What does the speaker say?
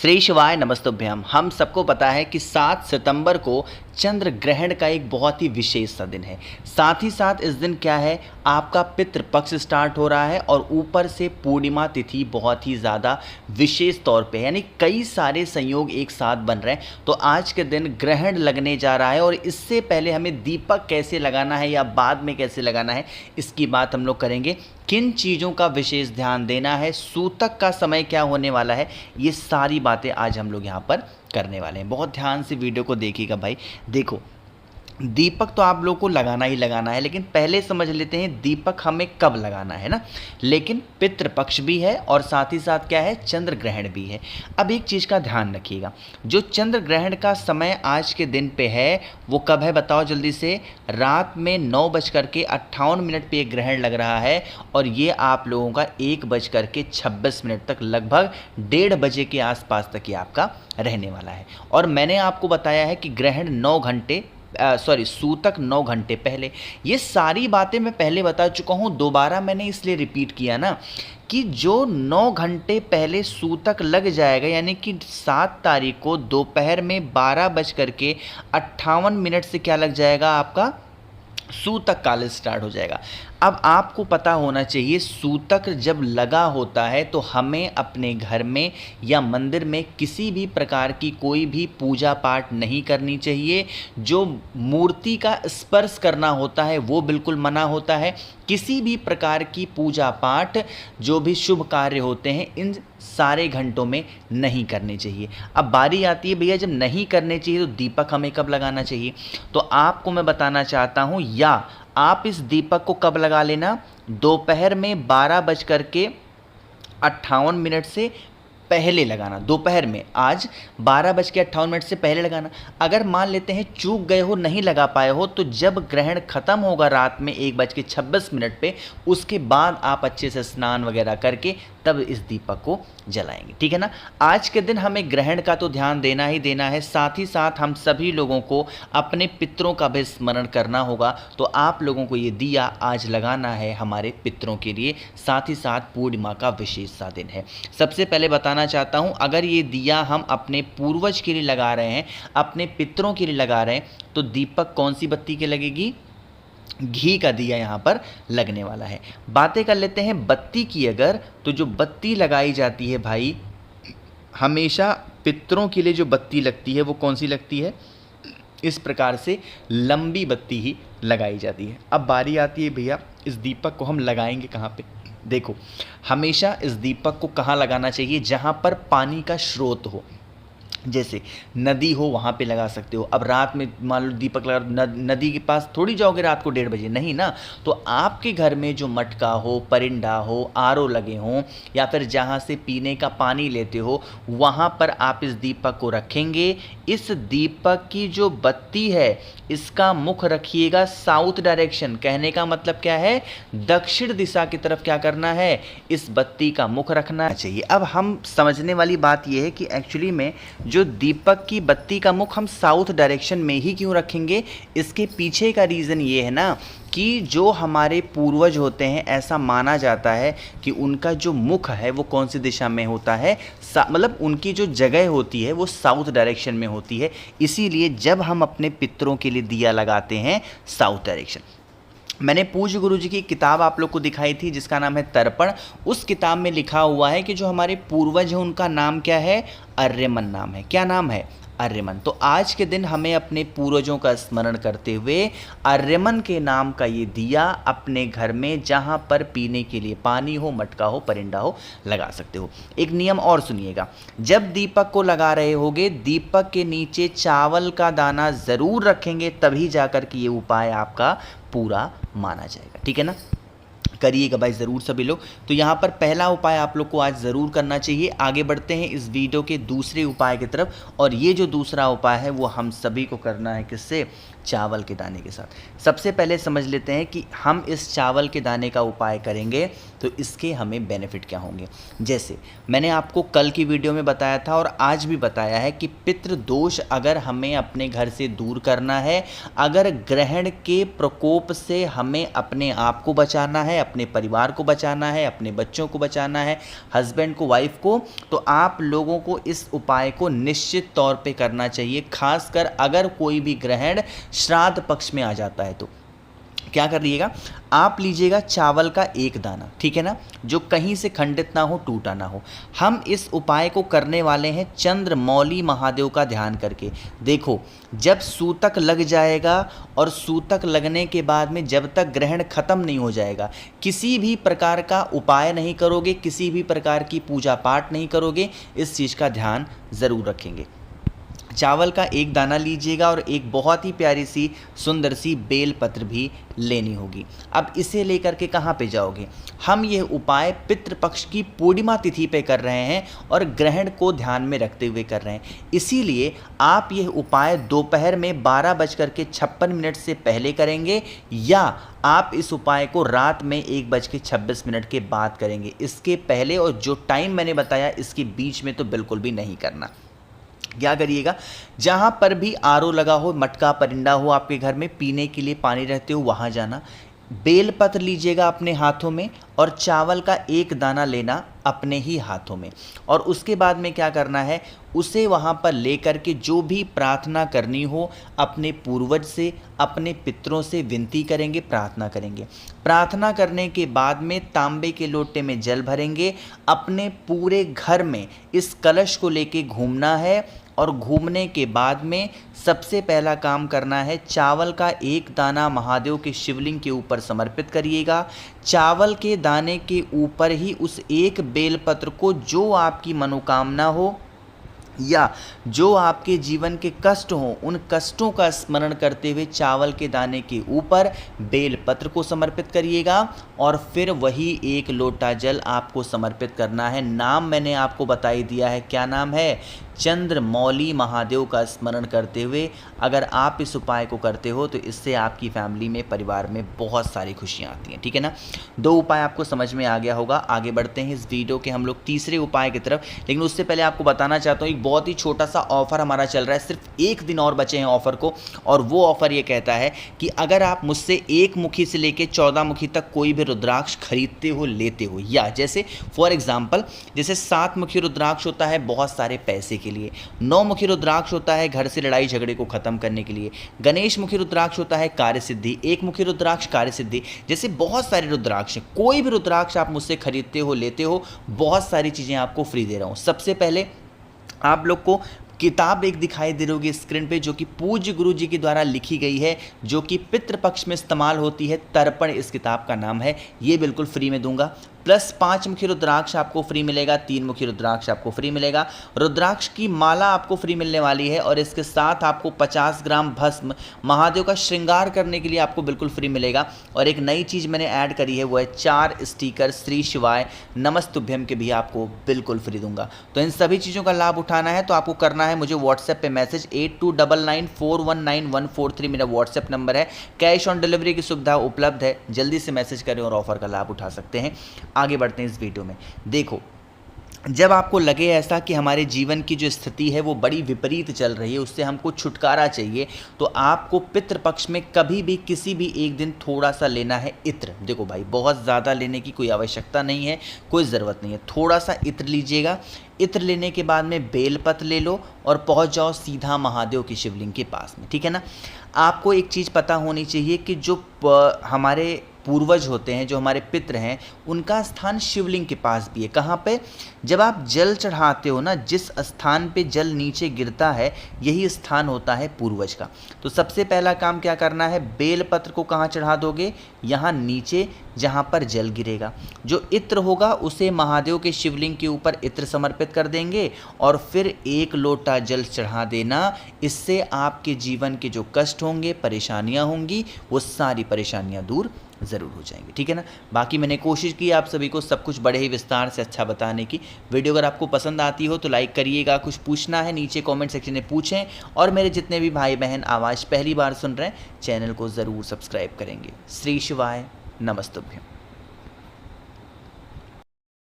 श्री शिवाय नमस्तुभ्यम। हम सबको पता है कि 7 सितंबर को चंद्र ग्रहण का एक बहुत ही विशेष सा दिन है। साथ ही साथ इस दिन क्या है, आपका पितृपक्ष स्टार्ट हो रहा है और ऊपर से पूर्णिमा तिथि बहुत ही ज़्यादा विशेष तौर पे, यानी कई सारे संयोग एक साथ बन रहे हैं। तो आज के दिन ग्रहण लगने जा रहा है और इससे पहले हमें दीपक कैसे लगाना है या बाद में कैसे लगाना है, इसकी बात हम लोग करेंगे। किन चीज़ों का विशेष ध्यान देना है, सूतक का समय क्या होने वाला है, ये सारी बातें आज हम लोग यहाँ पर करने वाले हैं। बहुत ध्यान से वीडियो को देखिएगा भाई। देखो, दीपक तो आप लोग को लगाना ही लगाना है, लेकिन पहले समझ लेते हैं दीपक हमें कब लगाना है ना। लेकिन पितृपक्ष भी है और साथ ही साथ क्या है, चंद्र ग्रहण भी है। अब एक चीज़ का ध्यान रखिएगा, जो चंद्र ग्रहण का समय आज के दिन पे है वो कब है बताओ जल्दी से। रात में 9:58 पे ग्रहण लग रहा है और ये आप लोगों का 1:26 तक, लगभग 1:30 बजे के आसपास तक ये आपका रहने वाला है। और मैंने आपको बताया है कि ग्रहण 9 घंटे सूतक 9 घंटे पहले। ये सारी बातें मैं पहले बता चुका हूँ, दोबारा मैंने इसलिए रिपीट किया ना कि जो 9 घंटे पहले सूतक लग जाएगा, यानी कि 7 तारीख को दोपहर में 12:58 से क्या लग जाएगा, आपका सूतक काल स्टार्ट हो जाएगा। अब आपको पता होना चाहिए, सूतक जब लगा होता है तो हमें अपने घर में या मंदिर में किसी भी प्रकार की कोई भी पूजा पाठ नहीं करनी चाहिए। जो मूर्ति का स्पर्श करना होता है वो बिल्कुल मना होता है। किसी भी प्रकार की पूजा पाठ, जो भी शुभ कार्य होते हैं, इन सारे घंटों में नहीं करने चाहिए। अब बारी आती है भैया, जब नहीं करने चाहिए तो दीपक हमें कब लगाना चाहिए। तो आपको मैं बताना चाहता हूँ, या आप इस दीपक को कब लगा लेना, दोपहर में 12:58 से पहले लगाना। दोपहर में आज 12:58 से पहले लगाना। अगर मान लेते हैं चूक गए हो, नहीं लगा पाए हो, तो जब ग्रहण खत्म होगा रात में 1:26 पे, उसके बाद आप अच्छे से स्नान वगैरह करके तब इस दीपक को जलाएंगे, ठीक है ना। आज के दिन हमें ग्रहण का तो ध्यान देना ही देना है, साथ ही साथ हम सभी लोगों को अपने पितरों का भी स्मरण करना होगा। तो आप लोगों को ये दिया आज लगाना है हमारे पितरों के लिए, साथ ही साथ पूर्णिमा का विशेष सा दिन है। सबसे पहले बताना चाहता हूं, अगर ये दिया हम अपने पूर्वज के लिए लगा रहे हैं, अपने पितरों के लिए लगा रहे हैं, तो दीपक कौन सी बत्ती के लगेगी, घी का दिया यहाँ पर लगने वाला है। बातें कर लेते हैं बत्ती की। अगर तो जो बत्ती लगाई जाती है भाई, हमेशा पितरों के लिए जो बत्ती लगती है वो कौन सी लगती है, इस प्रकार से लंबी बत्ती ही लगाई जाती है। अब बारी आती है भैया, इस दीपक को हम लगाएंगे कहाँ पे। देखो, हमेशा इस दीपक को कहाँ लगाना चाहिए, जहाँ पर पानी का स्रोत हो, जैसे नदी हो वहाँ पे लगा सकते हो। अब रात में मान लो दीपक लगा, नदी के पास थोड़ी जाओगे रात को 1:30 बजे, नहीं ना। तो आपके घर में जो मटका हो, परिंदा हो, आरओ लगे हों, या फिर जहाँ से पीने का पानी लेते हो, वहाँ पर आप इस दीपक को रखेंगे। इस दीपक की जो बत्ती है, इसका मुख रखिएगा साउथ डायरेक्शन। कहने का मतलब क्या है, दक्षिण दिशा की तरफ क्या करना है, इस बत्ती का मुख रखना चाहिए। अब हम समझने वाली बात यह है कि एक्चुअली में जो दीपक की बत्ती का मुख हम साउथ डायरेक्शन में ही क्यों रखेंगे, इसके पीछे का रीज़न ये है ना कि जो हमारे पूर्वज होते हैं, ऐसा माना जाता है कि उनका जो मुख है वो कौन सी दिशा में होता है, मतलब उनकी जो जगह होती है वो साउथ डायरेक्शन में होती है। इसीलिए जब हम अपने पितरों के लिए दिया लगाते हैं साउथ डायरेक्शन। मैंने पूज्य गुरु जी की किताब आप लोग को दिखाई थी जिसका नाम है तर्पण। उस किताब में लिखा हुआ है कि जो हमारे पूर्वज हैं उनका नाम क्या है, आर्यमन नाम है। क्या नाम है, आर्यमन। तो आज के दिन हमें अपने पूर्वजों का स्मरण करते हुए आर्यमन के नाम का ये दिया अपने घर में, जहाँ पर पीने के लिए पानी हो, मटका हो, परिंदा हो, लगा सकते हो। एक नियम और सुनिएगा, जब दीपक को लगा रहे होगे, दीपक के नीचे चावल का दाना ज़रूर रखेंगे, तभी जाकर के ये उपाय आपका पूरा माना जाएगा, ठीक है ना। करिएगा भाई ज़रूर सभी लोग। तो यहाँ पर पहला उपाय आप लोग को आज ज़रूर करना चाहिए। आगे बढ़ते हैं इस वीडियो के दूसरे उपाय की तरफ, और ये जो दूसरा उपाय है वो हम सभी को करना है, किससे, चावल के दाने के साथ। सबसे पहले समझ लेते हैं कि हम इस चावल के दाने का उपाय करेंगे तो इसके हमें बेनिफिट क्या होंगे। जैसे मैंने आपको कल की वीडियो में बताया था और आज भी बताया है कि पितृ दोष अगर हमें अपने घर से दूर करना है, अगर ग्रहण के प्रकोप से हमें अपने आप को बचाना है, अपने परिवार को बचाना है, अपने बच्चों को बचाना है, हस्बैंड को, वाइफ को, तो आप लोगों को इस उपाय को निश्चित तौर पे करना चाहिए। खासकर अगर कोई भी ग्रहण श्राद्ध पक्ष में आ जाता है तो क्या कर लीजिएगा, आप लीजिएगा चावल का एक दाना, ठीक है ना, जो कहीं से खंडित ना हो, टूटा ना हो। हम इस उपाय को करने वाले हैं चंद्रमौली महादेव का ध्यान करके। देखो, जब सूतक लग जाएगा और सूतक लगने के बाद में जब तक ग्रहण खत्म नहीं हो जाएगा, किसी भी प्रकार का उपाय नहीं करोगे, किसी भी प्रकार की पूजा पाठ नहीं करोगे, इस चीज़ का ध्यान ज़रूर रखेंगे। चावल का एक दाना लीजिएगा और एक बहुत ही प्यारी सी सुंदर सी बेल पत्र भी लेनी होगी। अब इसे लेकर के कहाँ पे जाओगे, हम यह उपाय पितृपक्ष की पूर्णिमा तिथि पे कर रहे हैं और ग्रहण को ध्यान में रखते हुए कर रहे हैं। इसीलिए आप यह उपाय दोपहर में 12:56 से पहले करेंगे या आप इस उपाय को रात में 1:26 के बाद करेंगे। इसके पहले और जो टाइम मैंने बताया इसके बीच में तो बिल्कुल भी नहीं करना। क्या करिएगा, जहाँ पर भी आरओ लगा हो, मटका परिंदा हो आपके घर में, पीने के लिए पानी रहते हो, वहाँ जाना, बेलपत्र लीजिएगा अपने हाथों में और चावल का एक दाना लेना अपने ही हाथों में। और उसके बाद में क्या करना है, उसे वहाँ पर लेकर के जो भी प्रार्थना करनी हो अपने पूर्वज से, अपने पितरों से विनती करेंगे, प्रार्थना करेंगे। प्रार्थना करने के बाद में तांबे के लोटे में जल भरेंगे, अपने पूरे घर में इस कलश को लेके घूमना है और घूमने के बाद में सबसे पहला काम करना है, चावल का एक दाना महादेव के शिवलिंग के ऊपर समर्पित करिएगा। चावल के दाने के ऊपर ही उस एक बेलपत्र को, जो आपकी मनोकामना हो या जो आपके जीवन के कष्ट हों, उन कष्टों का स्मरण करते हुए चावल के दाने के ऊपर बेलपत्र को समर्पित करिएगा और फिर वही एक लोटा जल आपको समर्पित करना है। नाम मैंने आपको बता ही दिया है, क्या नाम है, चंद्रमौली महादेव का स्मरण करते हुए अगर आप इस उपाय को करते हो तो इससे आपकी फैमिली में, परिवार में बहुत सारी खुशियाँ आती हैं, ठीक है ना। 2 उपाय आपको समझ में आ गया होगा। आगे बढ़ते हैं इस वीडियो के हम लोग तीसरे उपाय की तरफ, लेकिन उससे पहले आपको बताना चाहता हूँ एक बहुत ही छोटा सा ऑफर हमारा चल रहा है। सिर्फ 1 दिन और बचे हैं ऑफर को, और वो ऑफर ये कहता है कि अगर आप मुझसे 1 मुखी से लेकर 14 मुखी तक कोई भी रुद्राक्ष खरीदते हो, लेते हो, या जैसे फॉर एग्जाम्पल जैसे 7 मुखी रुद्राक्ष होता है बहुत सारे पैसे के लिए, 9 मुखी रुद्राक्ष होता है घर से लड़ाई झगड़े को खत्म करने के लिए, गणेश मुखी रुद्राक्ष होता है कार्य सिद्धि, 1 मुखी रुद्राक्ष कार्य सिद्धि, जैसे बहुत सारे रुद्राक्ष हैं। कोई भी रुद्राक्ष आप मुझसे खरीदते हो, लेते हो, बहुत सारी चीज़ें आपको फ्री दे रहा हूँ। सबसे पहले आप लोग को किताब एक दिखाई दे रही होगी स्क्रीन पे, जो कि पूज्य गुरु जी के द्वारा लिखी गई है, जो कि पितृपक्ष में इस्तेमाल होती है। तर्पण इस किताब का नाम है, ये बिल्कुल फ्री में दूंगा। प्लस 5 मुखी रुद्राक्ष आपको फ्री मिलेगा, 3 मुखी रुद्राक्ष आपको फ्री मिलेगा, रुद्राक्ष की माला आपको फ्री मिलने वाली है, और इसके साथ आपको 50 ग्राम भस्म महादेव का श्रृंगार करने के लिए आपको बिल्कुल फ्री मिलेगा। और एक नई चीज़ मैंने ऐड करी है, वो है 4 स्टिकर श्री शिवाय नमस्तुभ्यम के भी आपको बिल्कुल फ्री दूंगा। तो इन सभी चीज़ों का लाभ उठाना है तो आपको करना है मुझे व्हाट्सएप पे मैसेज 8299419143 मेरा व्हाट्सएप नंबर है। कैश ऑन डिलीवरी की सुविधा उपलब्ध है, जल्दी से मैसेज करें और ऑफर का लाभ उठा सकते हैं। आगे बढ़ते हैं इस वीडियो में। देखो, जब आपको लगे ऐसा कि हमारे जीवन की जो स्थिति है वो बड़ी विपरीत चल रही है, उससे हमको छुटकारा चाहिए, तो आपको पितृपक्ष में कभी भी किसी भी एक दिन थोड़ा सा लेना है इत्र। देखो भाई, बहुत ज़्यादा लेने की कोई आवश्यकता नहीं है, कोई ज़रूरत नहीं है, थोड़ा सा इत्र लीजिएगा। इत्र लेने के बाद में बेलपत्र ले लो और पहुंच जाओ सीधा महादेव की शिवलिंग के पास में, ठीक है ना। आपको एक चीज़ पता होनी चाहिए कि जो हमारे पूर्वज होते हैं, जो हमारे पितृ हैं, उनका स्थान शिवलिंग के पास भी है। कहाँ पे? जब आप जल चढ़ाते हो ना, जिस स्थान पे जल नीचे गिरता है यही स्थान होता है पूर्वज का। तो सबसे पहला काम क्या करना है, बेलपत्र को कहाँ चढ़ा दोगे, यहाँ नीचे जहाँ पर जल गिरेगा। जो इत्र होगा उसे महादेव के शिवलिंग के ऊपर इत्र समर्पित कर देंगे और फिर 1 लोटा जल चढ़ा देना। इससे आपके जीवन के जो कष्ट होंगे, परेशानियाँ होंगी, वो सारी परेशानियाँ दूर ज़रूर हो जाएंगे, ठीक है ना। बाकी मैंने कोशिश की आप सभी को सब कुछ बड़े ही विस्तार से अच्छा बताने की। वीडियो अगर आपको पसंद आती हो तो लाइक करिएगा, कुछ पूछना है नीचे कमेंट सेक्शन में पूछें, और मेरे जितने भी भाई बहन आवाज़ पहली बार सुन रहे हैं चैनल को ज़रूर सब्सक्राइब करेंगे। श्री शिवाय नमस्तुभ्यम।